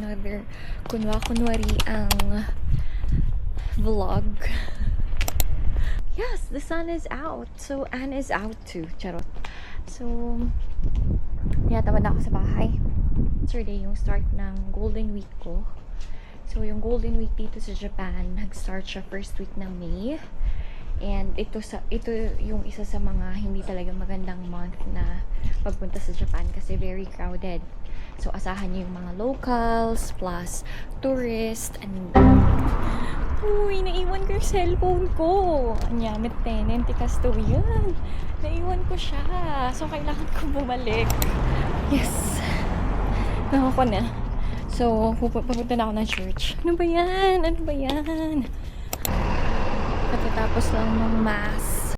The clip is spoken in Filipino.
another kunwari ang vlog. Yes, the sun is out. So, Anne is out too. Charot. So, tinatamad na ako sa bahay. Yesterday, yung start ng Golden Week ko. So, yung Golden Week dito sa Japan, nag-start siya first week ng May. And ito yung isa sa mga hindi talaga magandang month na pagpunta sa Japan kasi very crowded. So, asahan niyo yung mga locals plus tourists and uy, naiwan ko yung cellphone ko. Anyamit tenant, tikas to yan. Naiwan ko siya. So, kailangan ko bumalik. Yes. Nakako na. So, pupunta na ako ng church. Ano ba yan? Ano ba yan? Pagkatapos lang ng mass.